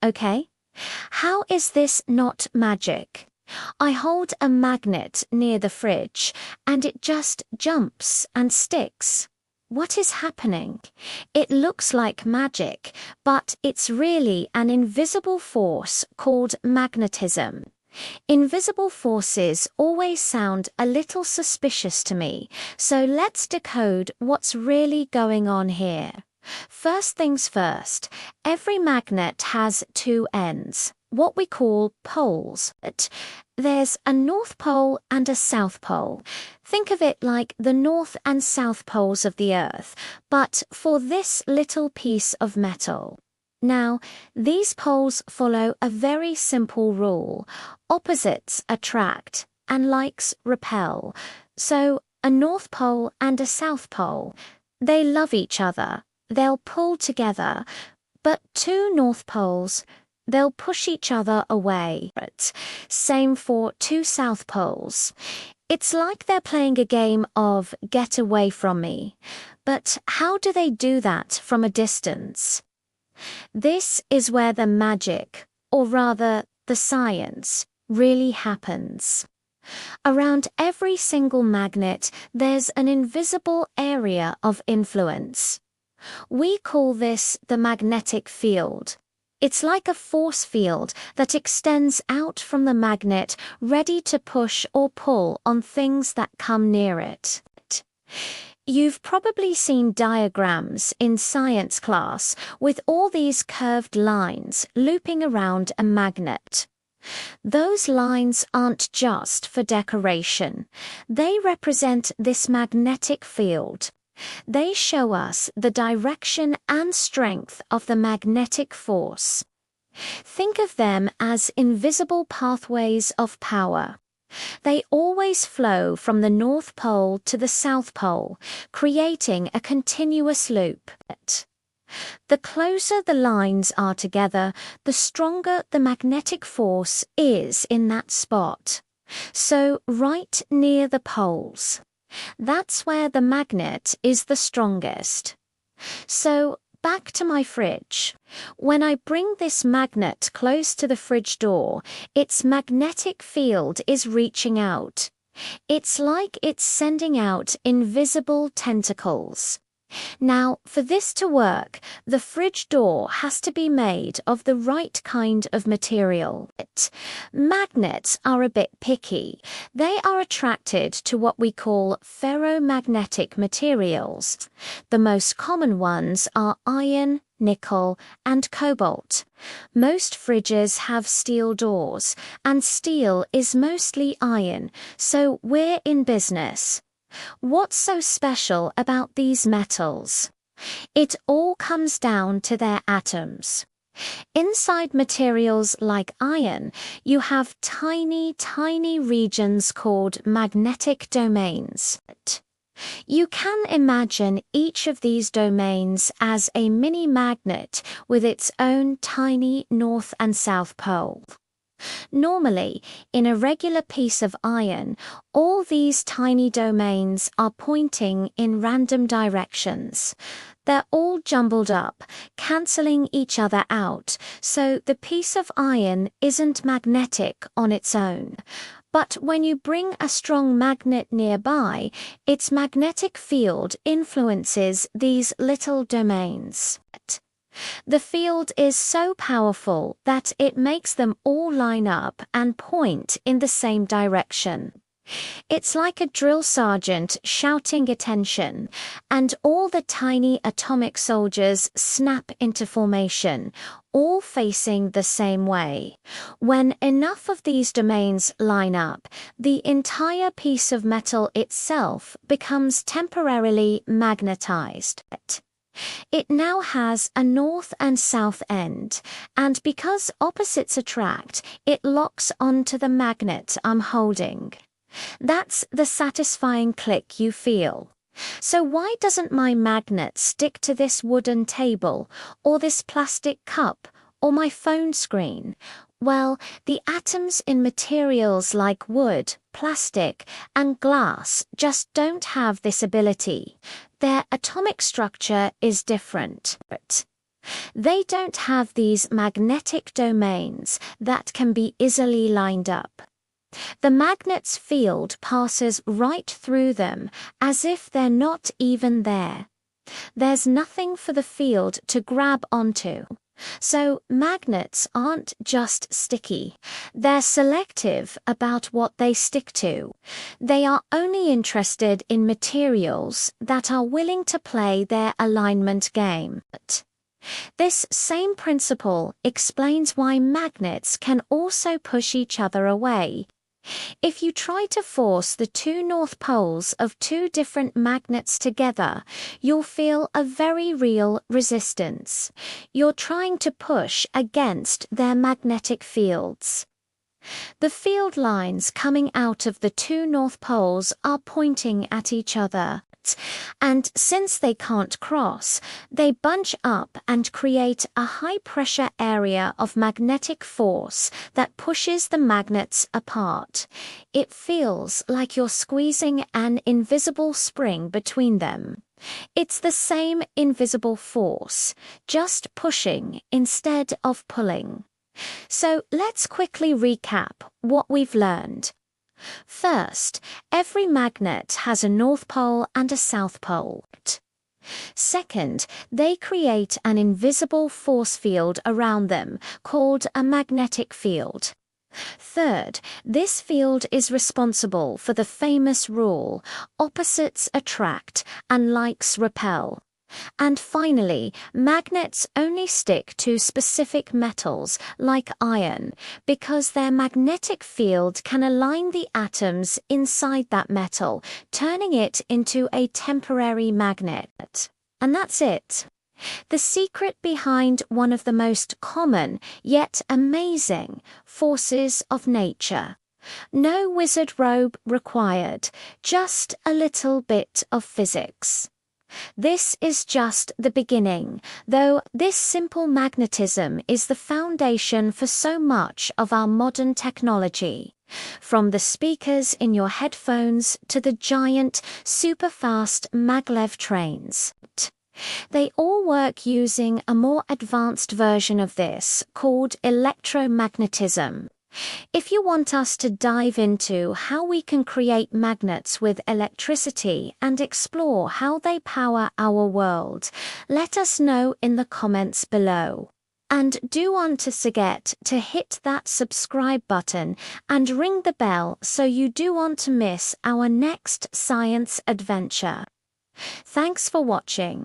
okay? How is this not magic? I hold a magnet near the fridge, and it just jumps and sticks. What is happening? It looks like magic, but it's really an invisible force called magnetism. Invisible forces always sound a little suspicious to me, so let's decode what's really going on here. First things first, every magnet has two ends, what we call poles. There's a north pole and a south pole. Think of it like the north and south poles of the Earth, but for this little piece of metal. Now, these poles follow a very simple rule. Opposites attract and likes repel. So, a north pole and a south pole, they love each other. They'll pull together. But two north poles, they'll push each other away. Same for two south poles. It's like they're playing a game of get away from me. But how do they do that from a distance? This is where the magic, or rather the science, really happens. Around every single magnet, there's an invisible area of influence. We call this the magnetic field. It's like a force field that extends out from the magnet, ready to push or pull on things that come near it. You've probably seen diagrams in science class with all these curved lines looping around a magnet. Those lines aren't just for decoration. They represent this magnetic field. They show us the direction and strength of the magnetic force. Think of them as invisible pathways of power. They always flow from the North Pole to the South Pole, creating a continuous loop. The closer the lines are together, the stronger the magnetic force is in that spot. So, right near the poles. That's where the magnet is the strongest. So, back to my fridge. When I bring this magnet close to the fridge door, its magnetic field is reaching out. It's like it's sending out invisible tentacles. Now, for this to work, the fridge door has to be made of the right kind of material. Magnets are a bit picky. They are attracted to what we call ferromagnetic materials. The most common ones are iron, nickel, and cobalt. Most fridges have steel doors, and steel is mostly iron, so we're in business. What's so special about these metals? It all comes down to their atoms. Inside materials like iron, you have tiny, tiny regions called magnetic domains. You can imagine each of these domains as a mini magnet with its own tiny north and south pole. Normally, in a regular piece of iron, all these tiny domains are pointing in random directions. They're all jumbled up, cancelling each other out, so the piece of iron isn't magnetic on its own. But when you bring a strong magnet nearby, its magnetic field influences these little domains. The field is so powerful that it makes them all line up and point in the same direction. It's like a drill sergeant shouting attention, and all the tiny atomic soldiers snap into formation, all facing the same way. When enough of these domains line up, the entire piece of metal itself becomes temporarily magnetized. It now has a north and south end, and because opposites attract, it locks onto the magnet I'm holding. That's the satisfying click you feel. So why doesn't my magnet stick to this wooden table, or this plastic cup, or my phone screen? Well, the atoms in materials like wood, plastic, and glass just don't have this ability. Their atomic structure is different. They don't have these magnetic domains that can be easily lined up. The magnet's field passes right through them as if they're not even there. There's nothing for the field to grab onto. So magnets aren't just sticky. They're selective about what they stick to. They are only interested in materials that are willing to play their alignment game. This same principle explains why magnets can also push each other away. If you try to force the two north poles of two different magnets together, you'll feel a very real resistance. You're trying to push against their magnetic fields. The field lines coming out of the two north poles are pointing at each other. And since they can't cross, they bunch up and create a high-pressure area of magnetic force that pushes the magnets apart. It feels like you're squeezing an invisible spring between them. It's the same invisible force, just pushing instead of pulling. So let's quickly recap what we've learned. First, every magnet has a north pole and a south pole. Second, they create an invisible force field around them called a magnetic field. Third, this field is responsible for the famous rule, opposites attract and likes repel. And finally, magnets only stick to specific metals, like iron, because their magnetic field can align the atoms inside that metal, turning it into a temporary magnet. And that's it. The secret behind one of the most common, yet amazing, forces of nature. No wizard robe required, just a little bit of physics. This is just the beginning, though this simple magnetism is the foundation for so much of our modern technology. From the speakers in your headphones to the giant, super-fast maglev trains. They all work using a more advanced version of this called electromagnetism. If you want us to dive into how we can create magnets with electricity and explore how they power our world, let us know in the comments below. And do want to forget to hit that subscribe button and ring the bell so you don't want to miss our next science adventure. Thanks for watching.